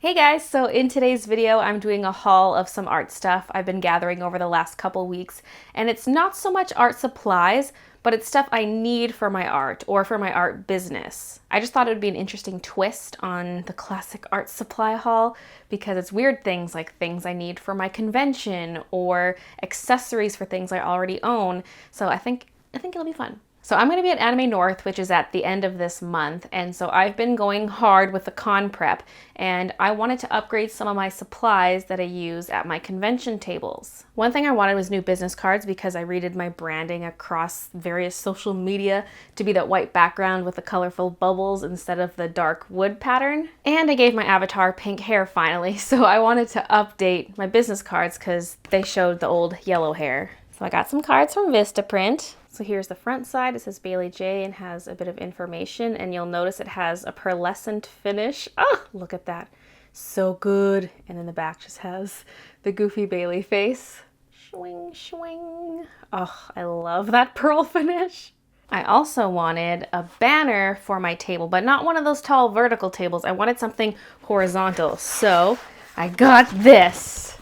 Hey guys, so in today's video I'm doing a haul of some art stuff I've been gathering over the last couple weeks, and it's not so much art supplies, but it's stuff I need for my art or for my art business. I just thought it would be an interesting twist on the classic art supply haul because it's weird things like things I need for my convention or accessories for things I already own, so I think it'll be fun. So I'm going to be at Anime North, which is at the end of this month, and so I've been going hard with the con prep, and I wanted to upgrade some of my supplies that I use at my convention tables. One thing I wanted was new business cards because I redid my branding across various social media to be that white background with the colorful bubbles instead of the dark wood pattern. And I gave my avatar pink hair finally, so I wanted to update my business cards because they showed the old yellow hair. So I got some cards from Vistaprint. So here's the front side. It says Baylee J and has a bit of information, and you'll notice it has a pearlescent finish. Oh, look at that. So good. And in the back just has the goofy Baylee face. Swing, swing. Oh, I love that pearl finish. I also wanted a banner for my table, but not one of those tall vertical tables. I wanted something horizontal. So I got this.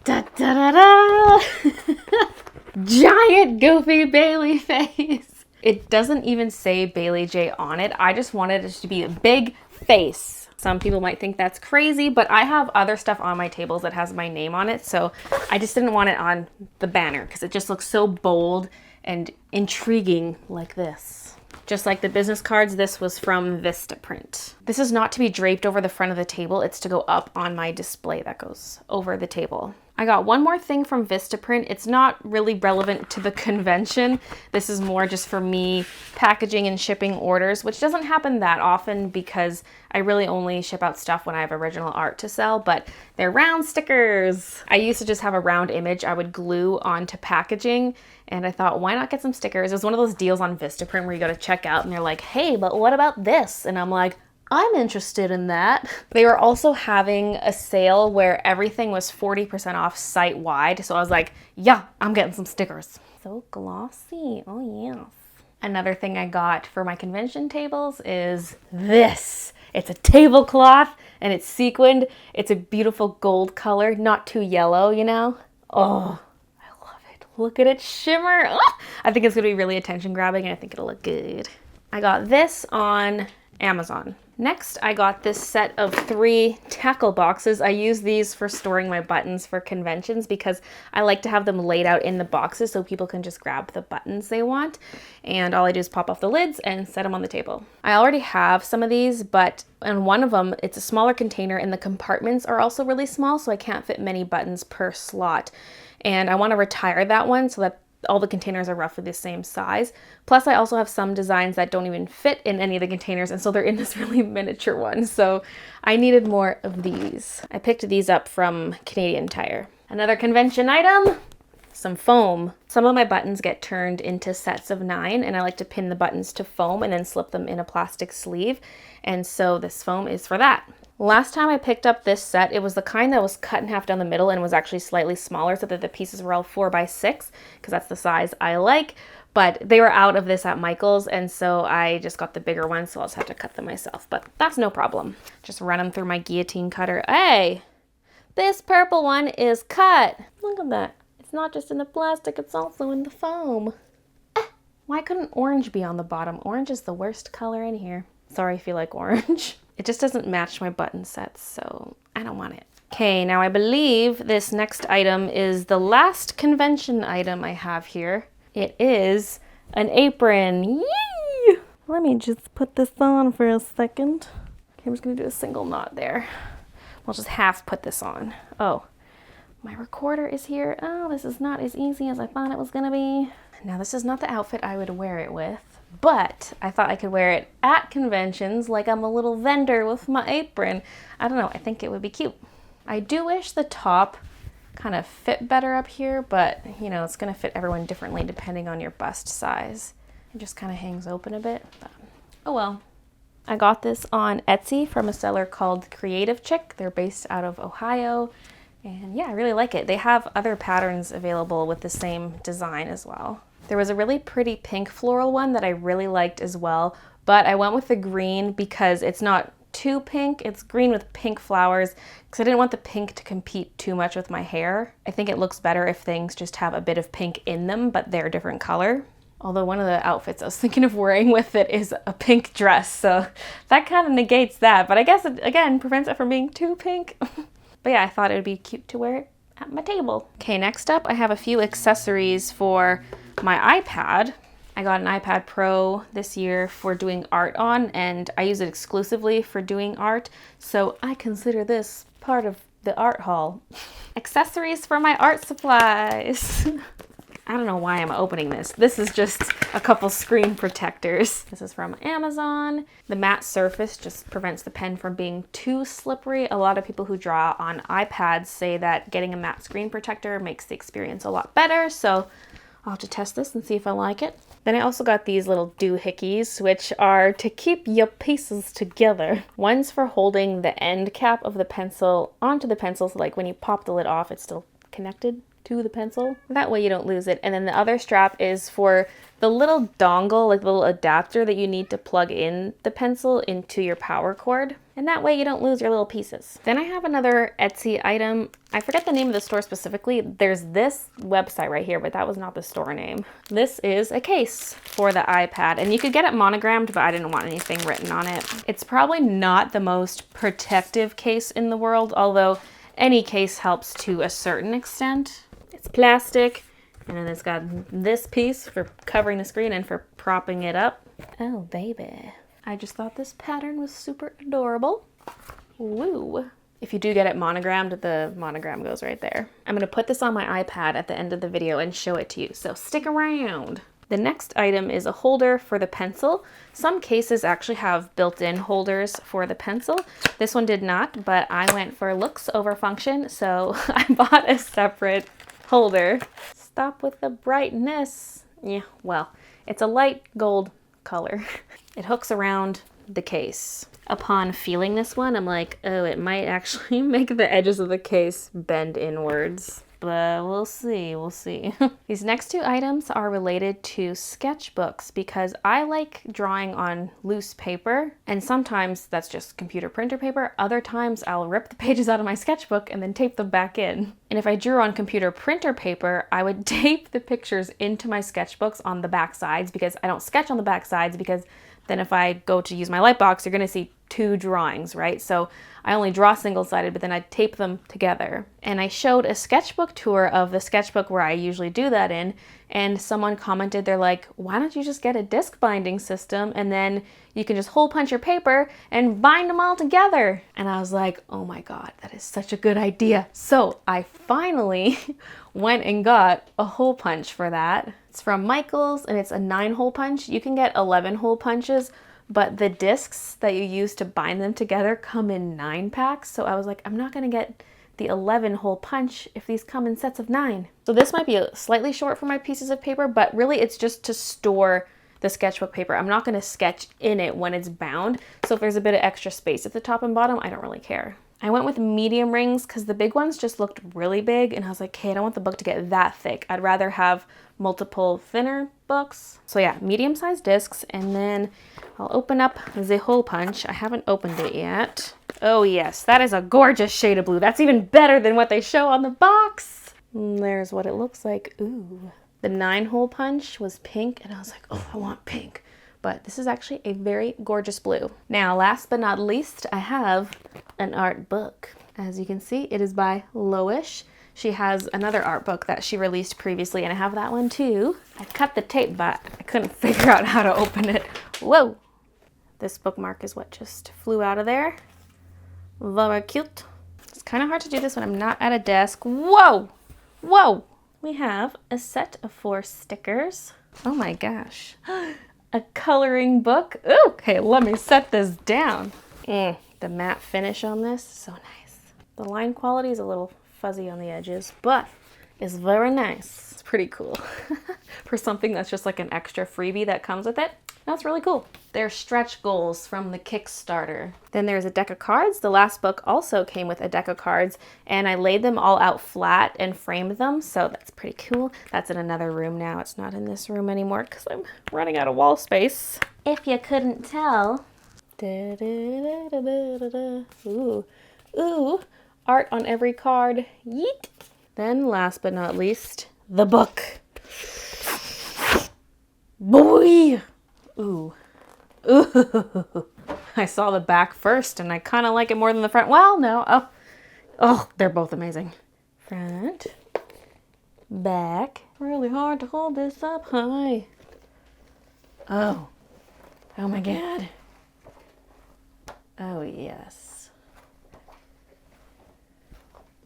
Da da da da! Giant goofy Baylee face. It doesn't even say Baylee J on it. I just wanted it to be a big face. Some people might think that's crazy, but I have other stuff on my tables that has my name on it, so I just didn't want it on the banner because it just looks so bold and intriguing like this. Just like the business cards, this was from Vistaprint. This is not to be draped over the front of the table, it's to go up on my display that goes over the table. I got one more thing from Vistaprint. It's not really relevant to the convention. This is more just for me packaging and shipping orders, which doesn't happen that often because I really only ship out stuff when I have original art to sell, but they're round stickers. I used to just have a round image I would glue onto packaging, and I thought, why not get some stickers? It was one of those deals on Vistaprint where you go to check out and they're like, hey, but what about this? And I'm like, I'm interested in that. They were also having a sale where everything was 40% off site-wide. So I was like, yeah, I'm getting some stickers. So glossy. Oh, yes. Another thing I got for my convention tables is this. It's a tablecloth and it's sequined. It's a beautiful gold color, not too yellow, you know? Oh, I love it. Look at it shimmer. Oh, I think it's gonna be really attention grabbing and I think it'll look good. I got this on Amazon. Next, I got this set of 3 tackle boxes. I use these for storing my buttons for conventions because I like to have them laid out in the boxes so people can just grab the buttons they want. And all I do is pop off the lids and set them on the table. I already have some of these, but in one of them, it's a smaller container and the compartments are also really small, so I can't fit many buttons per slot. And I want to retire that one so that all the containers are roughly the same size. Plus I also have some designs that don't even fit in any of the containers, and so they're in this really miniature one. So I needed more of these. I picked these up from Canadian Tire. Another convention item, some foam. Some of my buttons get turned into sets of 9 and I like to pin the buttons to foam and then slip them in a plastic sleeve. And so this foam is for that. Last time I picked up this set, it was the kind that was cut in half down the middle and was actually slightly smaller so that the pieces were all 4x6 because that's the size I like. But they were out of this at Michael's, and so I just got the bigger one, so I'll just have to cut them myself. But that's no problem. Just run them through my guillotine cutter. Hey, this purple one is cut. Look at that. It's not just in the plastic, it's also in the foam. Why couldn't orange be on the bottom? Orange is the worst color in here. Sorry if you like orange. It just doesn't match my button sets, so I don't want it. Okay, now I believe this next item is the last convention item I have here. It is an apron. Yay! Let me just put this on for a second. Okay, I'm just gonna do a single knot there. We'll just half put this on. Oh, my recorder is here. Oh, this is not as easy as I thought it was gonna be. Now this is not the outfit I would wear it with, but I thought I could wear it at conventions like I'm a little vendor with my apron. I don't know, I think it would be cute. I do wish the top kind of fit better up here, but you know, it's gonna fit everyone differently depending on your bust size. It just kind of hangs open a bit, but oh well. I got this on Etsy from a seller called Creative Chick. They're based out of Ohio. And yeah, I really like it. They have other patterns available with the same design as well. There was a really pretty pink floral one that I really liked as well, but I went with the green because it's not too pink. It's green with pink flowers because I didn't want the pink to compete too much with my hair. I think it looks better if things just have a bit of pink in them, but they're a different color. Although one of the outfits I was thinking of wearing with it is a pink dress, so that kind of negates that. But I guess it, again, prevents it from being too pink. But yeah, I thought it would be cute to wear it at my table. Okay, next up, I have a few accessories for my iPad. I got an iPad Pro this year for doing art on, and I use it exclusively for doing art, so I consider this part of the art haul. Accessories for my art supplies. I don't know why I'm opening this. This is just a couple screen protectors. This is from Amazon. The matte surface just prevents the pen from being too slippery. A lot of people who draw on iPads say that getting a matte screen protector makes the experience a lot better, so I'll have to test this and see if I like it. Then I also got these little doohickeys, which are to keep your pieces together. One's for holding the end cap of the pencil onto the pencil, so like when you pop the lid off, it's still connected to the pencil. That way you don't lose it. And then the other strap is for the little dongle, like the little adapter that you need to plug in the pencil into your power cord. And that way you don't lose your little pieces. Then I have another Etsy item. I forget the name of the store specifically. There's this website right here, but that was not the store name. This is a case for the iPad, and you could get it monogrammed, but I didn't want anything written on it. It's probably not the most protective case in the world, although any case helps to a certain extent. It's plastic, and then it's got this piece for covering the screen and for propping it up. Oh, baby. I just thought this pattern was super adorable. Woo. If you do get it monogrammed, the monogram goes right there. I'm gonna put this on my iPad at the end of the video and show it to you, so stick around. The next item is a holder for the pencil. Some cases actually have built-in holders for the pencil. This one did not, but I went for looks over function, so I bought a separate holder. Stop with the brightness. Yeah, well, it's a light gold color. It hooks around the case. Upon feeling this one, I'm like, oh, it might actually make the edges of the case bend inwards. But we'll see, we'll see. These next two items are related to sketchbooks because I like drawing on loose paper, and sometimes that's just computer printer paper. Other times I'll rip the pages out of my sketchbook and then tape them back in. And if I drew on computer printer paper, I would tape the pictures into my sketchbooks on the back sides because I don't sketch on the back sides, because then if I go to use my Lightbox, you're gonna see two drawings, right? So I only draw single-sided, but then I tape them together. And I showed a sketchbook tour of the sketchbook where I usually do that in, and someone commented, they're like, why don't you just get a disc binding system and then you can just hole punch your paper and bind them all together? And I was like, oh my God, that is such a good idea. So I finally went and got a hole punch for that. It's from Michaels and it's a 9-hole punch. You can get 11-hole punches, but the discs that you use to bind them together come in 9 packs. So I was like, I'm not gonna get the 11-hole punch if these come in sets of 9. So this might be slightly short for my pieces of paper, but really it's just to store the sketchbook paper. I'm not gonna sketch in it when it's bound. So if there's a bit of extra space at the top and bottom, I don't really care. I went with medium rings because the big ones just looked really big, and I was like, hey, I don't want the book to get that thick. I'd rather have multiple thinner books. So yeah, medium-sized discs, and then I'll open up the hole punch. I haven't opened it yet. Oh yes, that is a gorgeous shade of blue. That's even better than what they show on the box. And there's what it looks like. Ooh. The 9-hole punch was pink, and I was like, oh, I want pink. But this is actually a very gorgeous blue. Now, last but not least, I have an art book. As you can see, it is by Loish. She has another art book that she released previously, and I have that one too. I cut the tape, but I couldn't figure out how to open it. Whoa! This bookmark is what just flew out of there. Very cute. It's kind of hard to do this when I'm not at a desk. Whoa! Whoa! We have a set of 4 stickers. Oh my gosh. A coloring book. Ooh, okay, let me set this down. The matte finish on this is so nice. The line quality is a little fuzzy on the edges, but it's very nice. It's pretty cool. For something that's just like an extra freebie that comes with it, that's really cool. They're stretch goals from the Kickstarter. Then there's a deck of cards. The last book also came with a deck of cards, and I laid them all out flat and framed them, so that's pretty cool. That's in another room now. It's not in this room anymore because I'm running out of wall space. If you couldn't tell, Da, da, da, da, da, da. Ooh, ooh, art on every card. Yeet. Then last but not least, the book. Boy! Ooh. Ooh. I saw the back first and I kind of like it more than the front. Well, no. Oh, they're both amazing. Front. Back. Really hard to hold this up high. Oh. Oh my God. Oh, yes.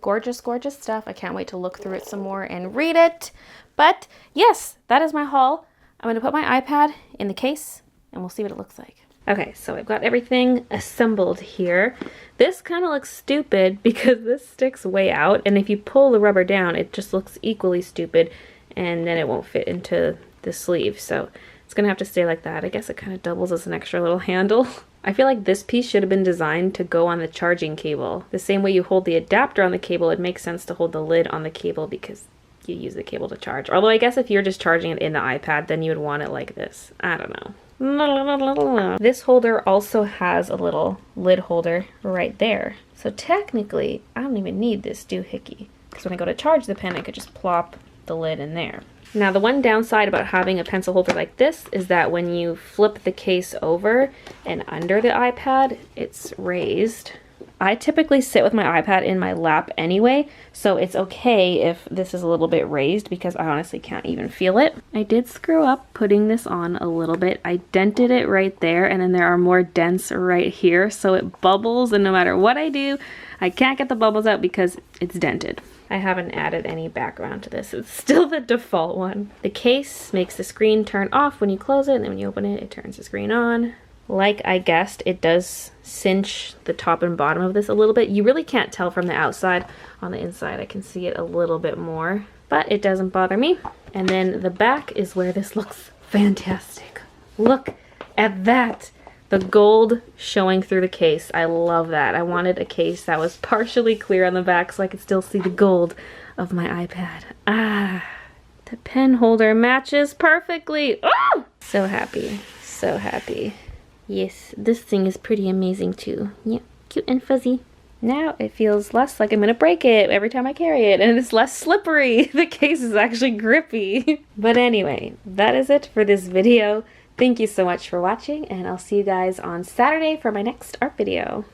Gorgeous, gorgeous stuff. I can't wait to look through it some more and read it. But yes, that is my haul. I'm going to put my iPad in the case and we'll see what it looks like. Okay, so I've got everything assembled here. This kind of looks stupid because this sticks way out, and if you pull the rubber down, it just looks equally stupid, and then it won't fit into the sleeve. So it's gonna have to stay like that. I guess it kind of doubles as an extra little handle. I feel like this piece should have been designed to go on the charging cable. The same way you hold the adapter on the cable, it makes sense to hold the lid on the cable because you use the cable to charge. Although I guess if you're just charging it in the iPad, then you would want it like this. I don't know. This holder also has a little lid holder right there. So technically, I don't even need this doohickey, because when I go to charge the pen, I could just plop the lid in there. Now, the one downside about having a pencil holder like this is that when you flip the case over and under the iPad, it's raised. I typically sit with my iPad in my lap anyway, so it's okay if this is a little bit raised because I honestly can't even feel it. I did screw up putting this on a little bit. I dented it right there, and then there are more dents right here, so it bubbles, and no matter what I do, I can't get the bubbles out because it's dented. I haven't added any background to this. It's still the default one. The case makes the screen turn off when you close it, and then when you open it, it turns the screen on. Like I guessed, it does cinch the top and bottom of this a little bit. You really can't tell from the outside. On the inside, I can see it a little bit more, but it doesn't bother me. And then the back is where this looks fantastic. Look at that. The gold showing through the case. I love that. I wanted a case that was partially clear on the back so I could still see the gold of my iPad. Ah, the pen holder matches perfectly. Oh, so happy, so happy. Yes, this thing is pretty amazing too. Yep, cute and fuzzy. Now it feels less like I'm gonna break it every time I carry it, and it's less slippery. The case is actually grippy. But anyway, that is it for this video. Thank you so much for watching, and I'll see you guys on Saturday for my next art video.